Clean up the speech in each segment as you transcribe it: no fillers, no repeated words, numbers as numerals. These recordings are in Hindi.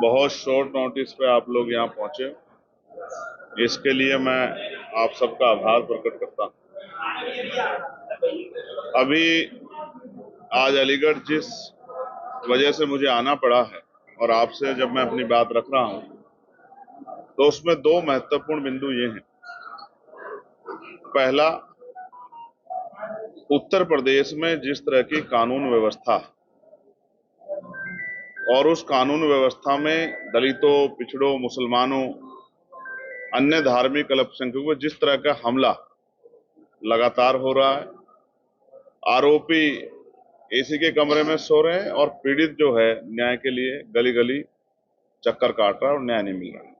बहुत शॉर्ट नोटिस पे आप लोग यहाँ पहुंचे, इसके लिए मैं आप सबका आभार प्रकट करता हूँ। अभी आज अलीगढ़ जिस वजह से मुझे आना पड़ा है और आपसे जब मैं अपनी बात रख रहा हूं, तो उसमें दो महत्वपूर्ण बिंदु ये हैं। पहला, उत्तर प्रदेश में जिस तरह की कानून व्यवस्था और उस कानून व्यवस्था में दलितों, पिछड़ों, मुसलमानों, अन्य धार्मिक अल्पसंख्यकों पर जिस तरह का हमला लगातार हो रहा है, आरोपी एसी के कमरे में सो रहे हैं और पीड़ित जो है न्याय के लिए गली गली चक्कर काट रहा है और न्याय नहीं मिल रहा है।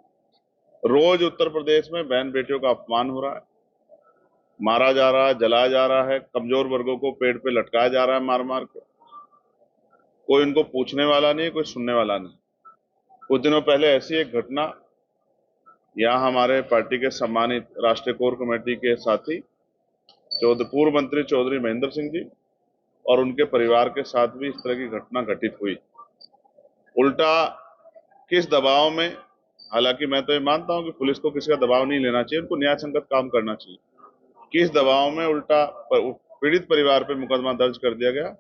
रोज उत्तर प्रदेश में बहन बेटियों का अपमान हो रहा है, मारा जा रहा है, जलाया जा रहा है, कमजोर वर्गों को पेड़ पे लटकाया जा रहा है मार मार के। कोई उनको पूछने वाला नहीं, कोई सुनने वाला नहीं। कुछ दिनों पहले ऐसी एक घटना यहाँ हमारे पार्टी के सम्मानित राष्ट्रीय कोर कमेटी के साथी पूर्व मंत्री चौधरी महेंद्र सिंह जी और उनके परिवार के साथ भी इस तरह की घटना घटित हुई। उल्टा किस दबाव में, हालांकि मैं तो ये मानता हूं कि पुलिस को किसी का दबाव नहीं लेना चाहिए, उनको न्याय संगत काम करना चाहिए। किस दबाव में उल्टा पीड़ित परिवार पे मुकदमा दर्ज कर दिया गया,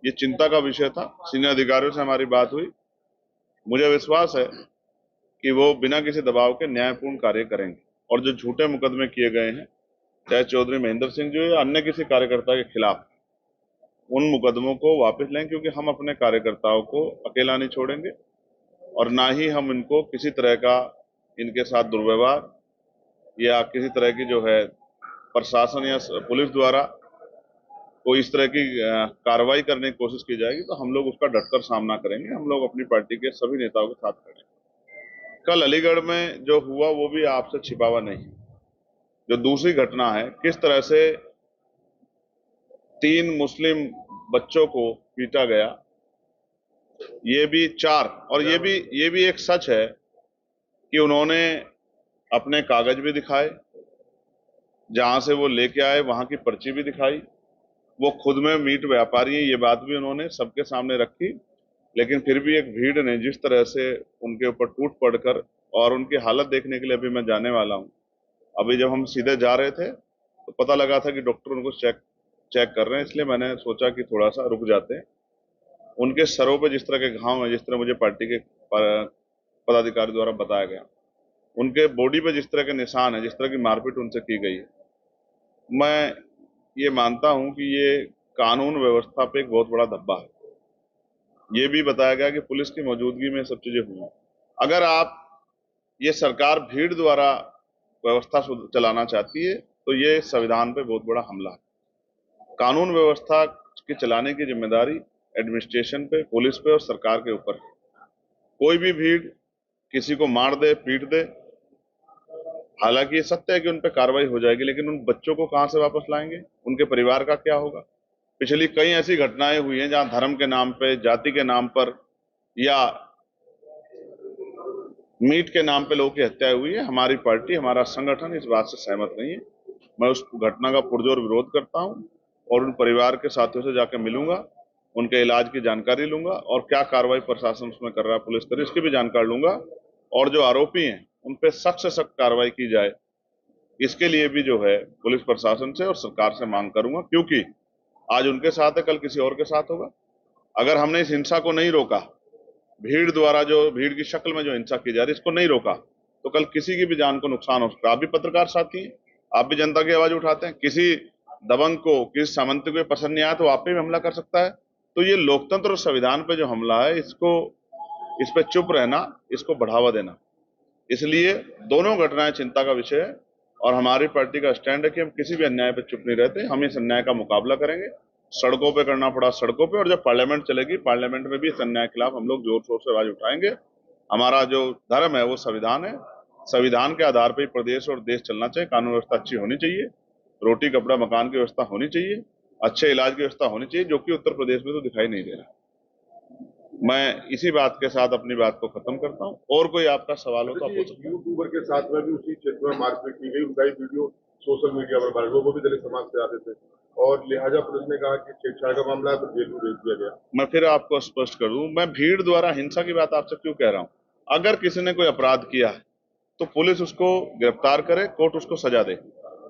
ये चिंता का विषय था। सीनियर अधिकारियों से हमारी बात हुई, मुझे विश्वास है कि वो बिना किसी दबाव के न्यायपूर्ण कार्य करेंगे और जो झूठे मुकदमे किए गए हैं, चाहे चौधरी महेंद्र सिंह जी या अन्य किसी कार्यकर्ता के खिलाफ, उन मुकदमों को वापस लें, क्योंकि हम अपने कार्यकर्ताओं को अकेला नहीं छोड़ेंगे और ना ही हम इनको किसी तरह का इनके साथ दुर्व्यवहार या किसी तरह की जो है प्रशासन या पुलिस द्वारा कोई इस तरह की कार्रवाई करने की कोशिश की जाएगी तो हम लोग उसका डटकर सामना करेंगे। हम लोग अपनी पार्टी के सभी नेताओं के साथ करेंगे। कल अलीगढ़ में जो हुआ वो भी आपसे छिपा हुआ नहीं। जो दूसरी घटना है, किस तरह से 3 मुस्लिम बच्चों को पीटा गया, ये भी 4, और ये भी एक सच है कि उन्होंने अपने कागज भी दिखाए, जहां से वो लेके आए वहां की पर्ची भी दिखाई, वो खुद में मीट व्यापारी है, ये बात भी उन्होंने सबके सामने रखी। लेकिन फिर भी एक भीड़ ने जिस तरह से उनके ऊपर टूट पड़कर, और उनकी हालत देखने के लिए अभी मैं जाने वाला हूं। अभी जब हम सीधे जा रहे थे तो पता लगा था कि डॉक्टर उनको चेक कर रहे हैं, इसलिए मैंने सोचा कि थोड़ा सा रुक जाते हैं। उनके सरों पे जिस तरह के घाव हैं, जिस तरह मुझे पार्टी के पदाधिकारी द्वारा बताया गया, उनके बॉडी पे जिस तरह के निशान है, जिस तरह की मारपीट उनसे की गई है, मैं ये मानता हूं कि ये कानून व्यवस्था पे एक बहुत बड़ा धब्बा है। ये भी बताया गया कि पुलिस की मौजूदगी में सब चीजें हुई। अगर आप ये सरकार भीड़ द्वारा व्यवस्था चलाना चाहती है तो ये संविधान पे बहुत बड़ा हमला है। कानून व्यवस्था के चलाने की जिम्मेदारी एडमिनिस्ट्रेशन पे, पुलिस पे और सरकार के ऊपर है। कोई भी भीड़ किसी को मार दे, पीट दे, हालांकि ये सत्य है कि उन पर कार्रवाई हो जाएगी, लेकिन उन बच्चों को कहां से वापस लाएंगे, उनके परिवार का क्या होगा। पिछली कई ऐसी घटनाएं हुई हैं जहां धर्म के नाम पे, जाति के नाम पर या मीट के नाम पे लोगों की हत्या हुई है। हमारी पार्टी, हमारा संगठन इस बात से सहमत नहीं है। मैं उस घटना का पुरजोर विरोध करता हूं और उन परिवार के साथियों से जाकर मिलूंगा, उनके इलाज की जानकारी लूंगा और क्या कार्रवाई प्रशासन उसमें कर रहा है, पुलिस कर, इसकी भी जानकारी लूंगा। और जो आरोपी हैं उन पे सख्त से सख्त कार्रवाई की जाए, इसके लिए भी जो है पुलिस प्रशासन से और सरकार से मांग करूंगा, क्योंकि आज उनके साथ है, कल किसी और के साथ होगा। अगर हमने इस हिंसा को नहीं रोका, भीड़ द्वारा जो भीड़ की शक्ल में जो हिंसा की जा रही है, इसको नहीं रोका, तो कल किसी की भी जान को नुकसान हो सकता है। आप भी पत्रकार साथी हैं, आप भी जनता की आवाज उठाते हैं। किसी दबंग को, किसी सामंत को पसंद नहीं आया तो आप पे भी हमला कर सकता है। तो ये लोकतंत्र और संविधान पे जो हमला है, इस पे चुप रहना, इसको बढ़ावा देना, इसलिए दोनों घटनाएं चिंता का विषय है। और हमारी पार्टी का स्टैंड है कि हम किसी भी अन्याय पे चुप नहीं रहते, हम इस अन्याय का मुकाबला करेंगे। सड़कों पे करना पड़ा सड़कों पे, और जब पार्लियामेंट चलेगी, पार्लियामेंट में भी इस अन्याय के खिलाफ हम लोग जोर शोर से आवाज उठाएंगे। हमारा जो धर्म है वो संविधान है, संविधान के आधार पर ही प्रदेश और देश चलना चाहिए। कानून व्यवस्था अच्छी होनी चाहिए, रोटी कपड़ा मकान की व्यवस्था होनी चाहिए, अच्छे इलाज की व्यवस्था होनी चाहिए, जो कि उत्तर प्रदेश में तो दिखाई नहीं दे रहा। मैं इसी बात के साथ अपनी बात को खत्म करता हूं। और कोई आपका सवाल हो तो आप पूछ सकते हैं। यूट्यूबर के साथ में भी उसी क्षेत्र में मारपीट की गई, उनका ही वीडियो सोशल मीडिया पर वायरल, वो भी दलित समाज से आते थे और लिहाजा पुलिस ने कहा कि छेड़छाड़ का मामला है तो जेल में भेज दिया गया। मैं फिर आपको स्पष्ट कर दूं, मैं भीड़ द्वारा हिंसा की बात आपसे क्यों कह रहा हूं। अगर किसी ने कोई अपराध किया है तो पुलिस उसको गिरफ्तार करे, कोर्ट उसको सजा दे।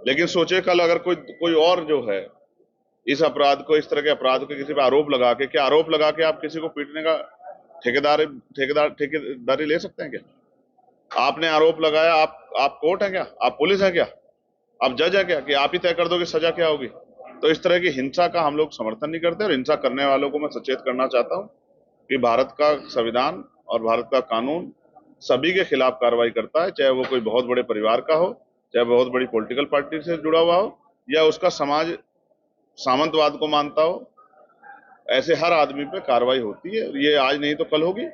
लेकिन सोचे कल अगर कोई और जो है इस अपराध को, इस तरह के अपराध को किसी पे आरोप लगा के, क्या आरोप लगा के आप किसी को पीटने का ठेकेदारी ले सकते हैं क्या? आपने आरोप लगाया, आप कोर्ट है क्या? आप पुलिस है क्या? आप जज है क्या कि आप ही तय कर दो कि सजा क्या होगी? तो इस तरह की हिंसा का हम लोग समर्थन नहीं करते, और हिंसा करने वालों को मैं सचेत करना चाहता हूं कि भारत का संविधान और भारत का कानून सभी के खिलाफ कार्रवाई करता है, चाहे वो कोई बहुत बड़े परिवार का हो, चाहे बहुत बड़ी पॉलिटिकल पार्टी से जुड़ा हुआ हो, या उसका समाज सामंतवाद को मानता हो। ऐसे हर आदमी पे कार्रवाई होती है। ये आज नहीं तो कल होगी।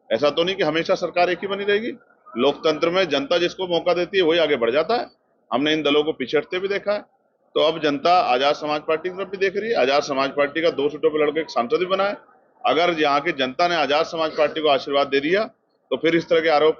ऐसा तो नहीं कि हमेशा सरकार एक ही बनी रहेगी। लोकतंत्र में जनता जिसको मौका देती है वही आगे बढ़ जाता है। हमने इन दलों को पिछड़ते भी देखा है। तो अब जनता आजाद समाज पार्टी की तरफ भी देख रही है। आजाद समाज पार्टी का 2 सीटों पर लड़के एक सांसद भी बना है। अगर यहाँ की जनता ने आजाद समाज पार्टी को आशीर्वाद दे दिया तो फिर इस तरह के आरोप